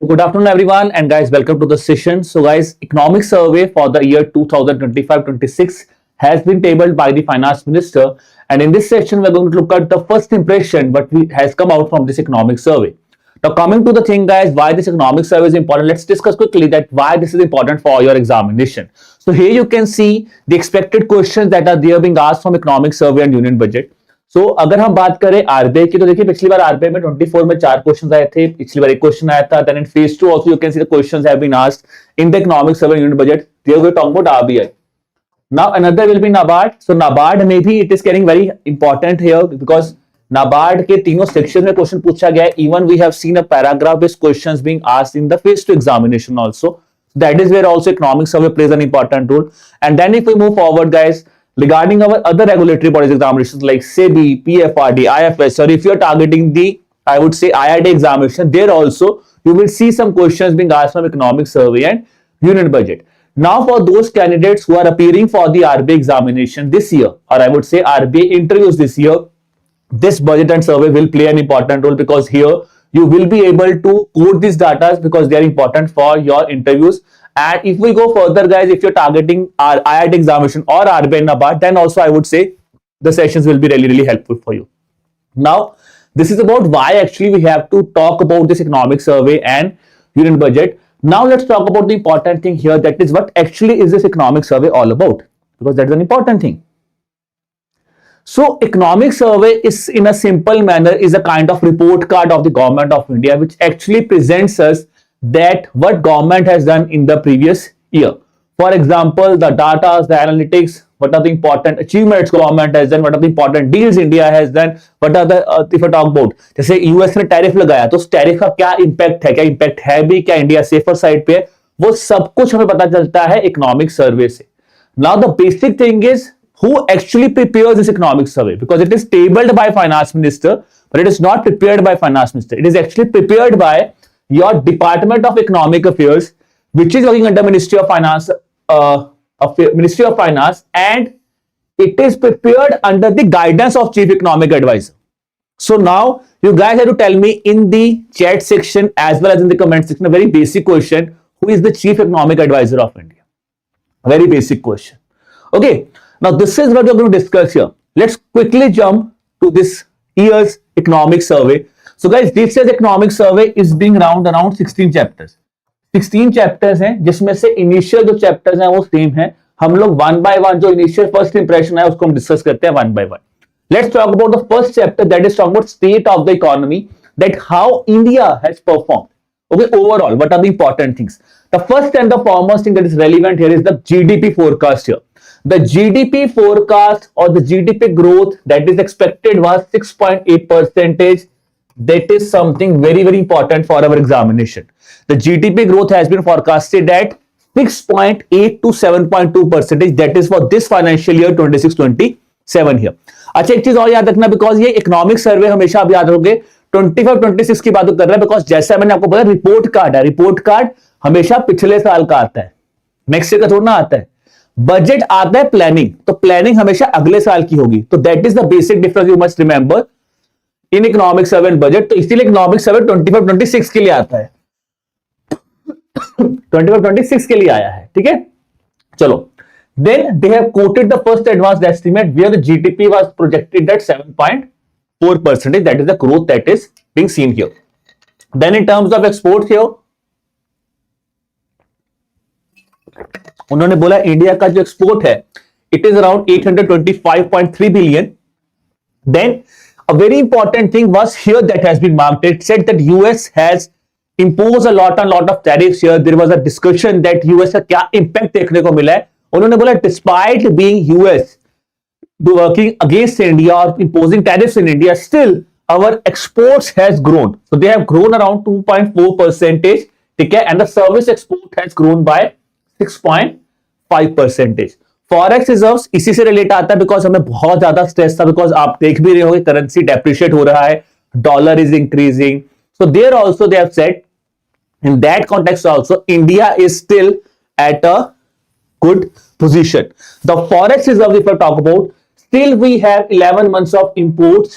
Good afternoon, everyone, and guys, welcome to the session. So, guys, economic survey for the year 2025-26 has been tabled by the finance minister, and in this session, we're going to look at the first impression has come out from this economic survey. Now, coming to the thing, guys, why this economic survey is important, let's discuss quickly that why this is important for your examination. So, here you can see the expected questions that are there being asked from economic survey and union budget. सो अगर हम बात करें RBI की तो देखिए पिछली बार RBI में 24 में 4 क्वेश्चंस आए थे, पिछली बार एक क्वेश्चन आया था. Then in phase 2 also you can see the questions have been asked in the economic survey union budget. There we talk about RBI. Now another will be NABARD. So NABARD में भी it is carrying very important here because NABARD के तीनों section में question पूछा गया है. Even we have seen a paragraph based questions being asked in the phase 2 examination also. That is where also economic survey plays an important role. And then if we move forward, guys, regarding our other regulatory bodies examinations like SEBI, PFRD, IFS, or if you're targeting the, I would say, IIT examination, there also you will see some questions being asked from economic survey and union budget. Now, for those candidates who are appearing for the RBI examination this year, or I would say RBI interviews this year, this budget and survey will play an important role because here you will be able to quote these data because they are important for your interviews. And if we go further, guys, if you're targeting our IIT examination or RBI NABARD, then also I would say the sessions will be really helpful for you. Now, this is about why actually we have to talk about this economic survey and union budget. Now, let's talk about the important thing here, that is what actually is this economic survey all about, because that is an important thing. So, economic survey is, in a simple manner, is a kind of report card of the government of India, which actually presents us that what government has done in the previous year. For example, the data, the analytics, what are the important achievements government has done, what are the important deals India has done, what are the if I talk about, जैसे US ने tariff लगाया तो उस tariff का क्या impact है, क्या impact है भी, क्या इंडिया सेफर साइड पे, वो सब कुछ हमें पता चलता है इकोनॉमिक सर्वे से. Now the basic thing is who actually prepares this economic survey, because it is tabled by finance minister, but it is not prepared by finance minister. It is actually prepared by your Department of Economic Affairs, which is working under Ministry of Finance, and it is prepared under the guidance of Chief Economic Advisor. So now you guys have to tell me in the chat section as well as in the comment section a very basic question: who is the Chief Economic Advisor of India? A very basic question. Okay. Now this is what we are going to discuss here. Let's quickly jump to this year's economic survey. So guys, this year's economic survey is being around 16 chapters. 16 chapters हैं, जिसमें से initial जो chapters हैं वो same है. हम लोग one by one जो इनिशियल फर्स्ट इंप्रेशन है उसको हम डिस्कस करते हैं one by one. Let's talk about the first chapter, that is talk about state of the economy, that how India has performed. Okay, overall, what are the important things? The first and the foremost thing that is relevant here is the GDP forecast here. The GDP forecast or the GDP growth that is expected was 6.8%. That is something very important for our examination. The GDP growth has been forecasted at 6.8 to 7.2%. That is for this financial year 26-27 here. अच्छा, एक चीज और याद रखना, because ये economic survey हमेशा आप याद रखोगे 25-26 की बात कर रहा है, बिकॉज जैसा मैंने आपको बताया रिपोर्ट कार्ड है, रिपोर्ट कार्ड हमेशा पिछले साल का आता है, नेक्स्ट ईयर का थोड़ा ना आता है. बजट आता है प्लानिंग, तो प्लानिंग हमेशा अगले साल की होगी. तो that is the basic difference you must remember in economic survey and budget. तो इसीलिए इकोनॉमिक सर्वे 25-26 के लिए आता है, 25-26 के लिए आया है. ठीक है, चलो. Then they have quoted the first advanced estimate where the GDP was projected at 7.4%. That is the growth that is being seen here. Then in terms of exports here, उन्होंने बोला इंडिया का जो एक्सपोर्ट है it is around 825.3 billion. Then a very important thing was here that has been marked. It said that US has imposed a lot of tariffs here. There was a discussion that US का क्या impact देखने को मिला है. उन्होंने बोला despite being US working against India or imposing tariffs in India, still our exports has grown. So they have grown around 2.4%. ठीक है, and the service export has grown by 6.5%. Forex reserves इसी से रिलेट आता है, because हमें बहुत ज्यादा stress था, बिकॉज आप देख भी रहे होंगे करेंसी डेप्रिशिएट हो रहा है, dollar is increasing. So there also they have said in that context also India is still at a good position. The forex reserve, if I talk about, still we have 11 months of imports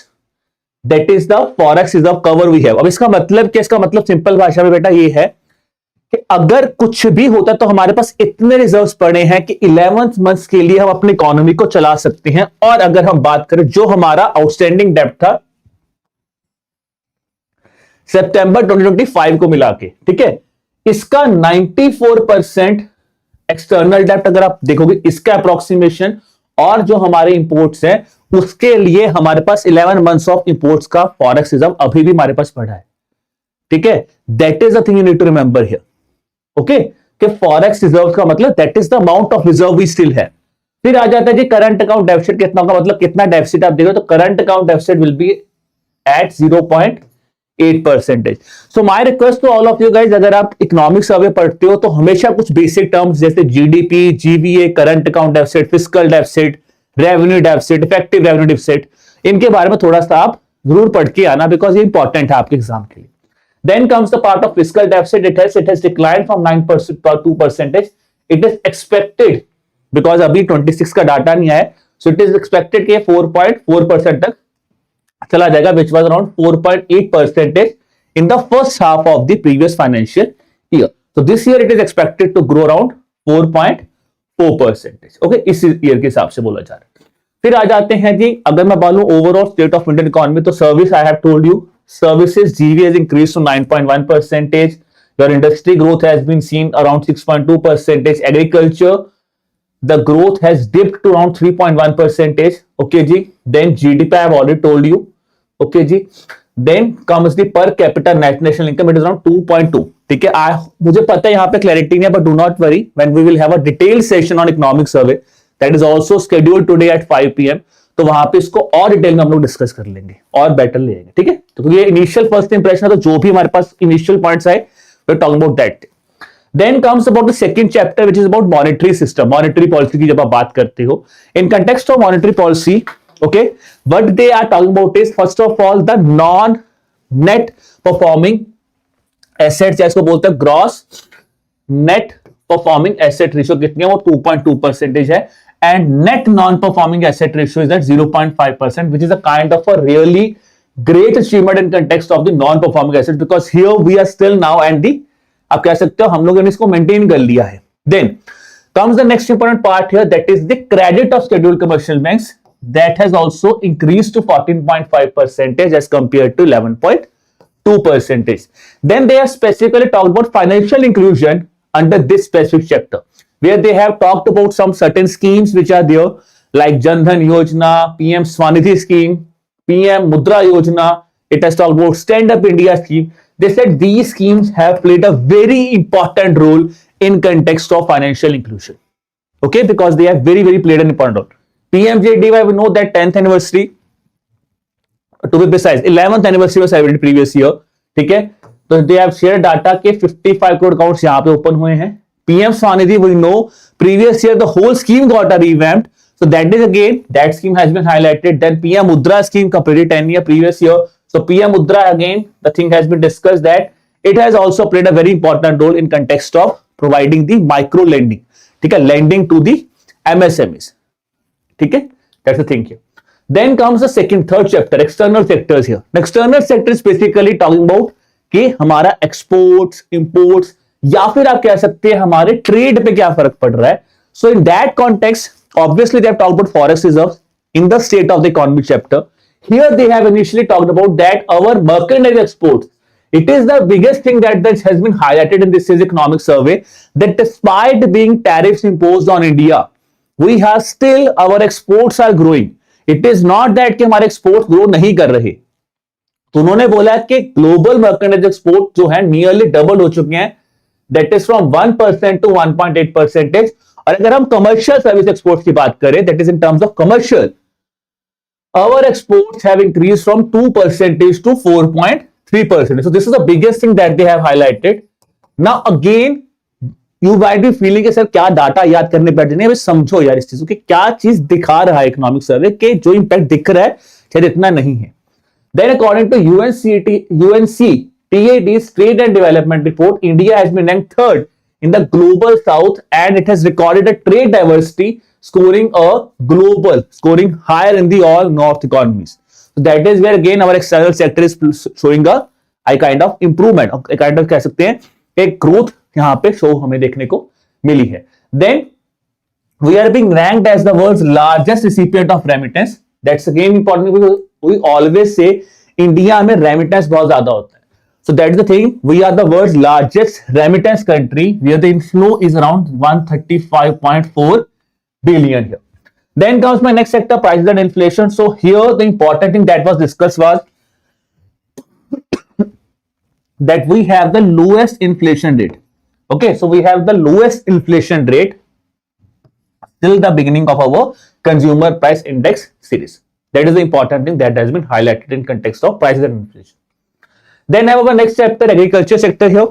that is the forex reserve cover we have. अब इसका मतलब क्या, इसका मतलब simple भाषा में बेटा ये है कि अगर कुछ भी होता तो हमारे पास इतने रिजर्व्स पड़े हैं कि 11th मंथ के लिए हम अपनी इकोनॉमी को चला सकते हैं। और अगर हम बात करें जो हमारा आउटस्टैंडिंग डेब्ट था सितंबर 2025 को मिला के, ठीक है, इसका 94% एक्सटर्नल डेब्ट अगर आप देखोगे इसका अप्रोक्सीमेशन, और जो हमारे इंपोर्ट्स हैं उसके लिए हमारे पास 11 मंथ्स ऑफ इंपोर्ट्स का फॉरेक्स रिजर्व अभी भी हमारे पास पड़ा है, ठीक है। That is the thing you need to remember here, okay, कि फॉरेक्स रिजर्व का मतलब that is the amount of reserve we still है। फिर आ जाता है जी करंट अकाउंट डेफिसिट कितना होगा, मतलब कितना डेफिसिट आप देखो, तो current account deficit will be at 0.8%। So my request to all of you guys, अगर आप इकोनॉमिक सर्वे पढ़ते हो तो हमेशा कुछ बेसिक टर्म्स जैसे GDP, GVA, current account deficit, fiscal deficit, revenue deficit, effective revenue deficit, इनके बारे में थोड़ा सा आप जरूर पढ़ के आना, बिकॉज ये इंपॉर्टेंट है आपके एग्जाम के लिए। Then comes the part of fiscal deficit. It has declined from 9% to 2%. It is expected, because अभी 26 का डाटा नहीं आया, so it is expected कि 4.4% तक चला जाएगा, which was around 4.8% in the first half of the previous financial year. So this year it is expected to grow around 4.4%. Okay, इस year के हिसाब से बोला जा रहा है। फिर आ जाते हैं जी, अगर मैं बोलूं overall state of Indian economy, तो service I have told you, services GV has increased to 9.1%. Your industry growth has been seen around 6.2%. Agriculture, the growth has dipped to around 3.1%. Okay जी. Then GDP I have already told you. Okay जी. Then comes the per capita net national income. It is around 2.2. ठीक है, मुझे पता है यहाँ पे clarity नहीं है, but do not worry, when we will have a detailed session on economic survey that is also scheduled today at 5 PM, तो वहां पे इसको और डिटेल में हम लोग डिस्कस कर लेंगे और बेटर लेंगे, ठीक है। तो ये इनिशियल फर्स्ट इंप्रेशन है, तो जो भी हमारे पास इनिशियल पॉइंट्स आए we talking about that. Then comes about the second chapter which is about monetary system. Monetary policy की जब आप बात करते हो in context of monetary policy, okay, what they are talking about is first of all the non net performing assets, या इसको बोलते हैं gross net performing asset ratio कितनी है, वो 2.2% है। And net non-performing asset ratio is at 0.5%, which is a kind of a really great achievement in context of the non-performing assets, because here we are still now and the, आप कह सकते हो हम लोगों ने इसको मेंटेन कर लिया है। Then comes the next important part here, that is the credit of scheduled commercial banks, that has also increased to 14.5% as compared to 11.2%. Then they have specifically talked about financial inclusion under this specific chapter, where they have talked about some certain schemes which are there, like Jan Dhan Yojana, PM Swanidhi scheme, PM Mudra Yojana. It has talked about Stand Up India scheme. They said these schemes have played a very important role in context of financial inclusion. Okay, because they have very played an important role. PMJDY, we know that 10th anniversary, to be precise, 11th anniversary was celebrated previous year. ठीक है, तो they have shared data के 55 crore accounts यहाँ पे open हुए हैं। PM Swanidhi, we know previous year the whole scheme got a revamped, so that is again that scheme has been highlighted. Then PM Mudra scheme completed 10 year previous year, so PM Mudra again the thing has been discussed that it has also played a very important role in context of providing the micro lending, ठीक है, lending to the MSMEs, ठीक है, that's the thing here. Then comes the third chapter, external sectors here. External sector is basically talking about कि हमारा exports, imports, या फिर आप कह सकते हैं हमारे ट्रेड पे क्या फर्क पड़ रहा है। So in that context obviously they have talked about forex reserves in the state of the economy chapter. Here they have initially talked about that our mercantile exports, it is the biggest thing that has been highlighted in this economic survey, that despite being tariffs imposed on India, we have still our exports are growing. It is not that कि हमारे exports grow नहीं कर रहे। तो उन्होंने बोला कि global mercantile export जो है नियरली डबल हो चुके हैं, that is from 1% to 1.8%. और अगर हम कमर्शियल सर्विस एक्सपोर्ट्स की बात करें, that is in terms of commercial, our exports have increased from 2% to 4.3%. So this is the biggest thing that they have highlighted. Now again, you might be feeling कि sir क्या data याद करने बैठ जाने, समझो यार इस चीज को कि क्या चीज दिखा रहा है इकोनॉमिक सर्वे के, जो इंपैक्ट दिख रहा है शायद इतना नहीं है। Then according to UNCTAD's Trade and Development Report, India has been ranked third in the global south, and it has recorded a trade diversity scoring higher in the all north economies. That is where again our external sector is showing a kind of improvement, a kind of कह सकते हैं एक growth यहाँ पे show हमें देखने को मिली है. Then we are being ranked as the world's largest recipient of remittance. That's again important because we always say India में remittance बहुत ज्यादा होता है. So that's the thing. We are the world's largest remittance country where the inflow is around 135.4 billion here. Then comes my next sector, prices and inflation. So here the important thing that was discussed was that we have the lowest inflation rate. Okay, so we have the lowest inflation rate till the beginning of our consumer price index series. That is the important thing that has been highlighted in context of prices and inflation. Then I have our next chapter, agriculture sector here.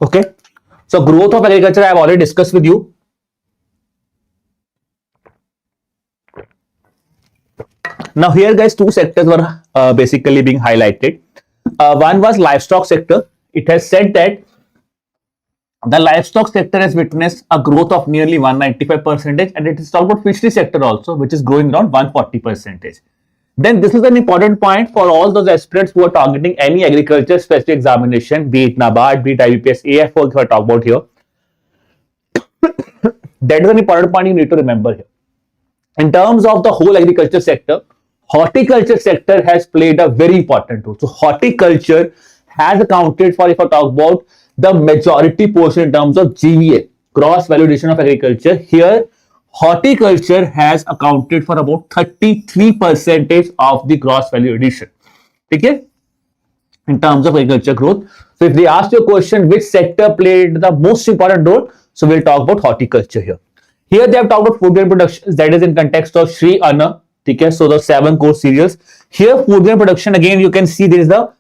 Okay, so growth of agriculture I have already discussed with you. Now here guys, two sectors were basically being highlighted. One was livestock sector. It has said that the livestock sector has witnessed a growth of nearly 195%, and it is talked about fishery sector also, which is growing around 140%. Then this is an important point for all those aspirants who are targeting any agriculture specific examination, be it NABARD, be it IBPS, AFO, if I talk about here. That is an important point you need to remember here. In terms of the whole agriculture sector, horticulture sector has played a very important role. So horticulture has accounted for, if I talk about the majority portion in terms of GVA, gross value addition of agriculture. Here, horticulture has accounted for about 33% of the gross value addition. Okay? In terms of agriculture growth. So if they ask you a question, which sector played the most important role? So we'll talk about horticulture here. Here they have talked about food grain production, that is in context of Shri Anna. Okay? So the 7 core cereals. Here food grain production, again you can see there is the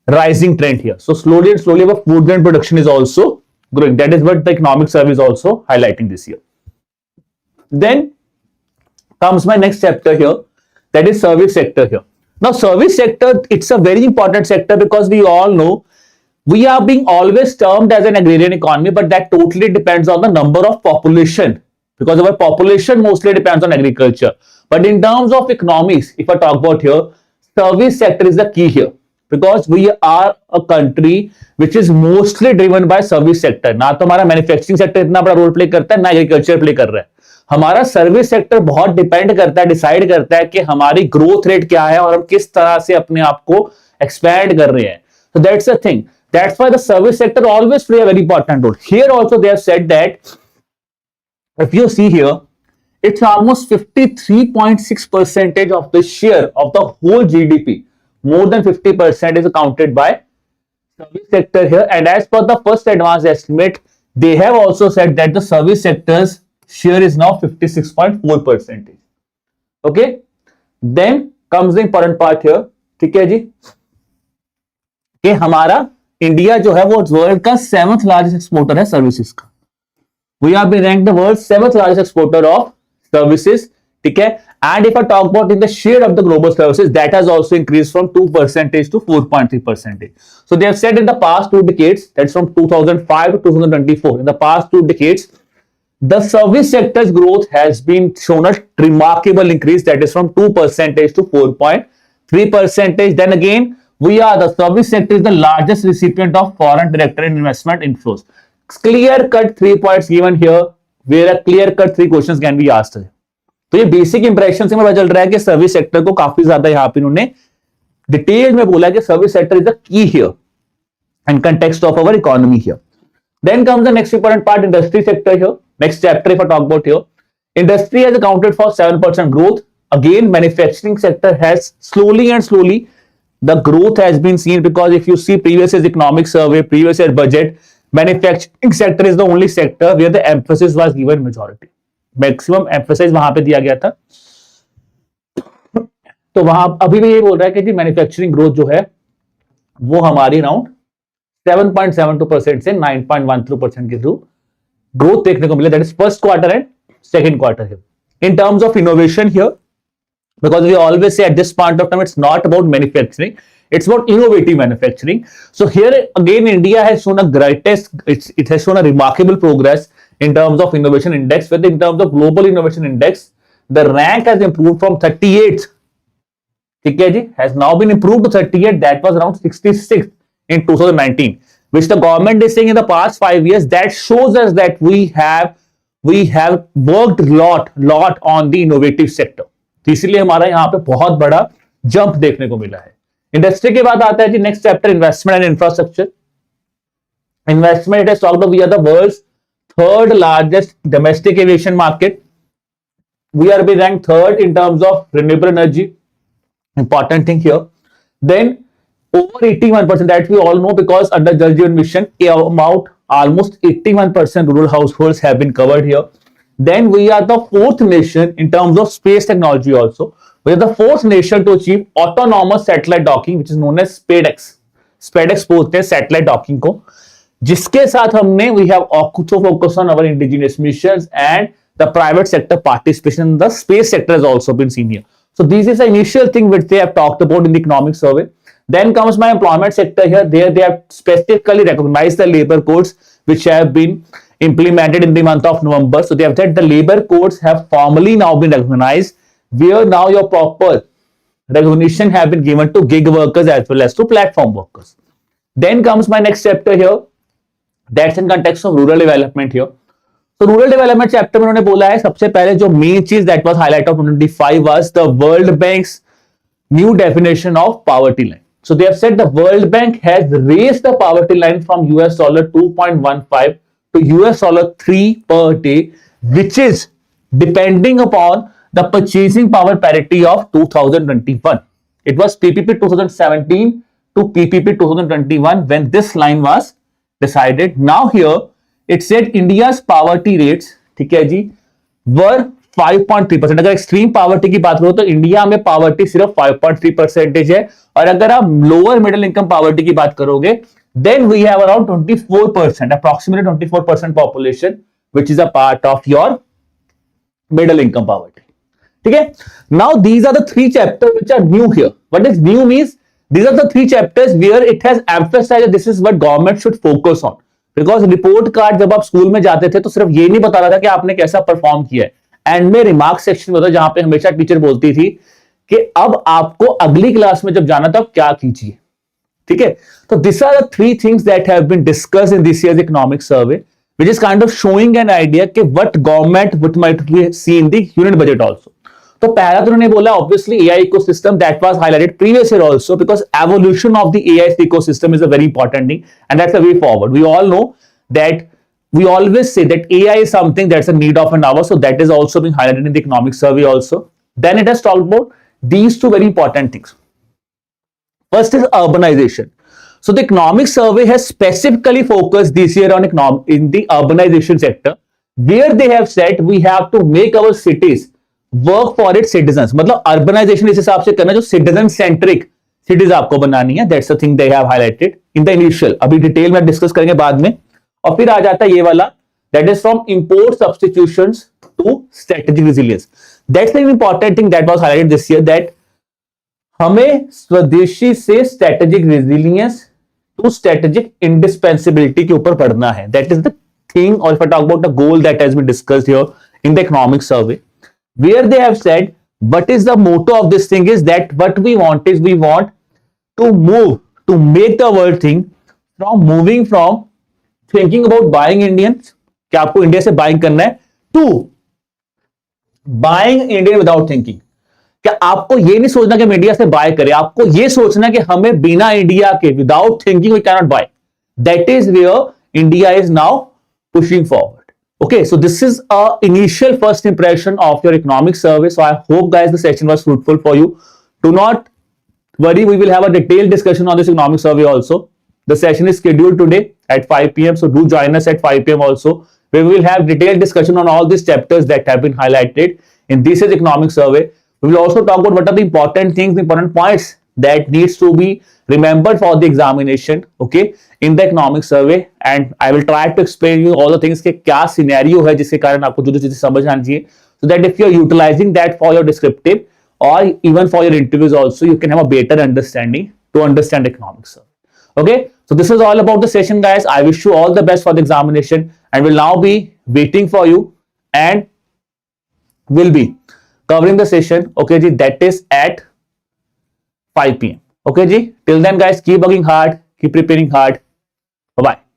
rising trend here. So slowly and slowly our food grain production is also growing. That is what the economic survey is also highlighting this year. Then comes my next chapter here, that is service sector here. Now service sector, it's a very important sector because we all know we are being always termed as an agrarian economy, but that totally depends on the number of population, because our population mostly depends on agriculture. But in terms of economics, if I talk about here, service sector is the key here, because we are a country which is mostly driven by service sector. ना तो हमारा manufacturing sector इतना बड़ा role play करता है, ना agriculture play कर रहा है. हमारा सर्विस सेक्टर बहुत डिपेंड करता है, डिसाइड करता है कि हमारी ग्रोथ रेट क्या है और हम किस तरह से अपने आप को एक्सपैंड कर रहे हैं. So that's the thing. That's why the service sector always play a very important role. Here also they have said that if you see here, it's almost 53.6% of the share of the whole GDP. More than 50% is accounted by service sector here. And as per the first advanced estimate, they have also said that the service sector's share is now 56.4%. Okay. Then comes the important part here. ठीक है जी, कि हमारा India जो है वो world का 7th largest exporter है services का. We are being ranked the world 7th largest exporter of services. ठीक है. And if I talk about in the share of the global services, that has also increased from 2% to 4.3%. So they have said in the past 2 decades, that's from 2005 to 2024, in the past 2 decades, the service sector's growth has been shown a remarkable increase, that is from 2% to 4.3%. Then again, we are the service sector is the largest recipient of foreign direct investment inflows. Clear cut 3 points given here, where a clear cut 3 questions can be asked. तो ये basic impression से पता चल रहा है कि service sector को काफी ज्यादा यहाँ पे इन्होंने डिटेल में बोला कि service sector is the key here in context of our economy here. Then comes the next important part, industry sector here. Next chapter if I talk about here, industry has accounted for 7% growth. Again manufacturing sector has slowly the growth has been seen, because if you see previous year's economic survey, previous year budget, manufacturing sector is the only sector where the emphasis was given majority. Maximum emphasize वहां पे दिया गया था. तो वहां अभी भी ये बोल रहा है कि मैन्युफैक्चरिंग ग्रोथ जो है वो हमारी अराउंड 7.72% से 9.13% के थ्रू ग्रोथ देखने को मिले. That is first quarter and second quarter here. In terms of innovation here, because we always say at this point of time it's not about manufacturing, it's about innovative manufacturing. So here again India has shown a greatest, it has shown a remarkable progress in terms of innovation index, where in terms of global innovation index the rank has improved from 38th ठीक है जी, has now been improved to 38. That was around 66 in 2019, which the government is saying in the past 5 years. That shows us that we have worked lot on the innovative sector. तो इसलिए हमारा यहाँ पे बहुत बड़ा jump देखने को मिला है. इंडस्ट्री के बाद आता है जी next chapter, investment and infrastructure. Investment, it has talked about we are the world's third largest domestic aviation market. We are being ranked third in terms of renewable energy. Important thing here. Then over 81%, that we all know, because under Jal Jeevan Mission, about almost 81% rural households have been covered here. Then we are the fourth nation in terms of space technology also. We are the fourth nation to achieve autonomous satellite docking, which is known as SpaceX. SpaceX बोलते हैं satellite docking को, जिसके साथ हमने we have also focused on our indigenous missions, and the private sector participation in the space sector has also been seen here. So this is the initial thing which they have talked about in the economic survey. Then comes my employment sector here. There they have specifically recognized the labor codes which have been implemented in the month of November. So they have said the labor codes have formally now been recognized, where now your proper recognition have been given to gig workers as well as to platform workers. Then comes my next chapter here. That's in context of rural development here. So rural development chapter में उन्होंने बोला है सबसे पहले जो main चीज that was highlight of 2025 was the World Bank's new definition of poverty line. So they have said the World Bank has raised the poverty line from US dollar 2.15 to US dollar 3 per day, which is depending upon the purchasing power parity of 2021. It was PPP 2017 to PPP 2021 when this line was decided. Now here it said India's poverty rates, ठीक है जी, were 5.3%. अगर extreme poverty की बात करो तो India में poverty सिर्फ 5.3% है, और अगर आप लोअर मिडिल इनकम पॉवर्टी की बात करोगे then we have around 24%, approximately 24% population which is a part of your middle income poverty. ठीक है. Now these are the three chapters which are new here. What is new means these are the three chapters where it has emphasized that this is what government should focus on. Because report card जब आप school में जाते थे तो सिर्फ ये नहीं बता रहा था कि आपने कैसा परफॉर्म किया है, एंड में रिमार्क सेक्शन में होता जहां पे हमेशा टीचर बोलती थी कि अब आपको अगली क्लास में जब जाना था क्या कीजिए. ठीक है. तो this are the three things that have been discussed in this year's economic survey, which is kind of showing an idea कि what government would might be see in the union budget also. तो पहला तो उन्होंने बोला obviously AI ecosystem, that was highlighted previous year also, because evolution of the AI ecosystem is a very important thing and that's a way forward. We all no that we always say that AI is something that's a need of an hour, so that is also being highlighted in the economic survey also. Then it has talked about these two very important things. First is urbanization. So the economic survey has specifically focused this year on in the urbanization sector, where they have said we have to make our cities work for its citizens. मतलब urbanization इस हिसाब से करना जो citizen centric cities आपको बनानी है. That's the thing they have highlighted in the initial. अभी डिटेल में डिस्कस करेंगे बाद में. और फिर आ जाता है ये वाला, that is from import substitutions to strategic resilience. That's the important thing that was highlighted this year, that हमें स्वदेशी से strategic resilience to strategic indispensability के ऊपर बढ़ना है. That is the thing, or if I talk about the goal that has been discussed here in the economic survey, where they have said what is the motto of this thing is that what we want is we want to move, to make the world think from moving from thinking about buying Indians, क्या आपको India से buying करना है, to buying Indian without thinking. क्या आपको ये नहीं सोचना कि हम इंडिया से बाय करें, आपको ये सोचना कि हमें बिना इंडिया के, without thinking we can not buy. That is where India is now pushing forward. Okay, so this is a initial first impression of your economic survey. So I hope guys the session was fruitful for you. Do not worry, we will have a detailed discussion on this economic survey also. The session is scheduled today at 5 p.m. So do join us at 5 p.m. also. We will have detailed discussion on all these chapters that have been highlighted in this year's economic survey. We will also talk about what are the important things, the important points that needs to be remembered for the examination, okay, in the economic survey. And I will try to explain you all the things के क्या scenario है जिसके कारण आपको जो चीजें समझ आनी चाहिए, so that if you are utilizing that for your descriptive or even for your interviews also, you can have a better understanding to understand economic survey. Okay, so this is all about the session guys. I wish you all the best for the examination and will now be waiting for you and will be covering the session, okay ji, that is at 5 p.m. Okay, ji. Till then, guys, keep working hard, keep preparing hard. Bye bye.